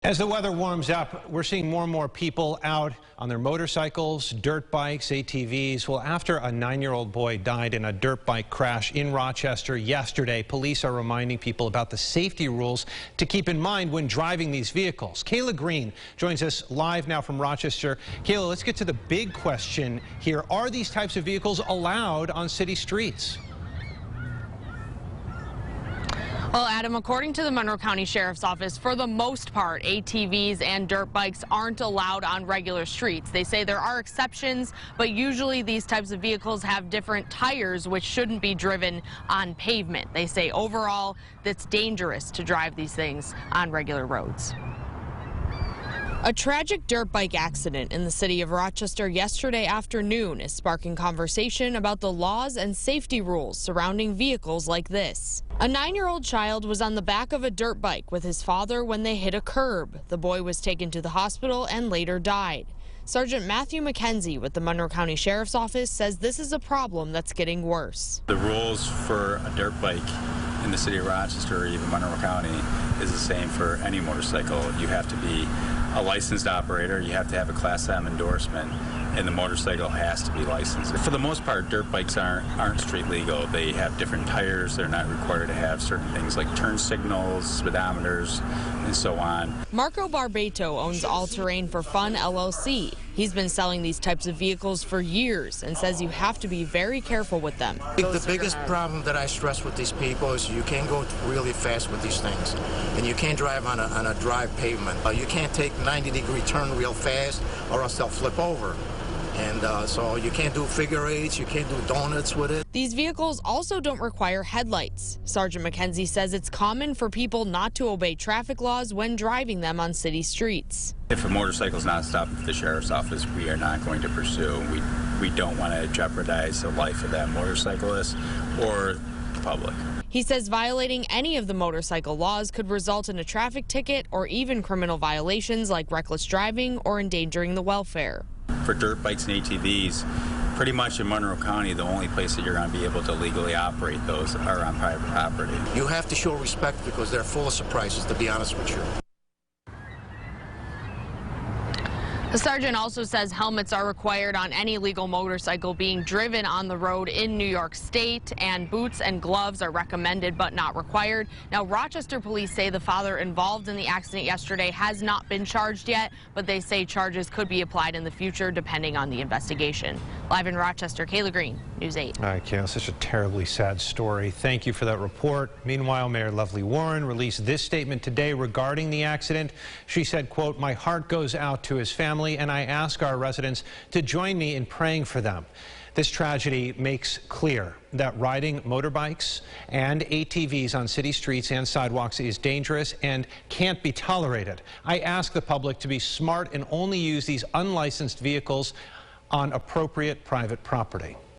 As the weather warms up, we're seeing more and more people out on their motorcycles, dirt bikes, ATVs. Well, after a 9-year-old boy died in a dirt bike crash in Rochester yesterday, police are reminding people about the safety rules to keep in mind when driving these vehicles. Kayla Green joins us live now from Rochester. Kayla, let's get to the big question here. Are these types of vehicles allowed on city streets? Well, Adam, according to the Monroe County Sheriff's Office, for the most part, ATVs and dirt bikes aren't allowed on regular streets. They say there are exceptions, but usually these types of vehicles have different tires, which shouldn't be driven on pavement. They say overall, it's dangerous to drive these things on regular roads. A tragic dirt bike accident in the city of Rochester yesterday afternoon is sparking conversation about the laws and safety rules surrounding vehicles like this. A 9-year-old child was on the back of a dirt bike with his father when they hit a curb. The boy was taken to the hospital and later died. Sergeant Matthew McKenzie with the Monroe County Sheriff's Office says this is a problem that's getting worse. The rules for a dirt bike in the city of Rochester or even Monroe County is the same for any motorcycle. You have to be a licensed operator, you have to have a Class M endorsement, and the motorcycle has to be licensed. For the most part, dirt bikes aren't street legal. They have different tires. They're not required to have certain things like turn signals, speedometers, and so on. Marco Barbato owns All Terrain for Fun LLC. He's been selling these types of vehicles for years and says you have to be very careful with them. The biggest problem that I stress with these people is you can't go really fast with these things, and you can't drive on a dry pavement. You can't take 90-degree turn real fast or else they'll flip over. And so you can't do figure eights, you can't do donuts with it. These vehicles also don't require headlights. Sergeant McKenzie says it's common for people not to obey traffic laws when driving them on city streets. If a motorcycle's not stopped at the sheriff's office, we are not going to pursue. We don't want to jeopardize the life of that motorcyclist or the public. He says violating any of the motorcycle laws could result in a traffic ticket or even criminal violations like reckless driving or endangering the welfare. For dirt bikes and ATVs, pretty much in Monroe County, the only place that you're going to be able to legally operate those are on private property. You have to show respect because they're full of surprises, to be honest with you. The sergeant also says helmets are required on any legal motorcycle being driven on the road in New York State, and boots and gloves are recommended but not required. Now, Rochester police say the father involved in the accident yesterday has not been charged yet, but they say charges could be applied in the future depending on the investigation. Live in Rochester, Kayla Green, News 8. All right, Kayla, such a terribly sad story. Thank you for that report. Meanwhile, Mayor Lovely Warren released this statement today regarding the accident. She said, quote, "My heart goes out to his family, and I ask our residents to join me in praying for them." This tragedy makes clear that riding motorbikes and ATVs on city streets and sidewalks is dangerous and can't be tolerated. I ask the public to be smart and only use these unlicensed vehicles on appropriate private property.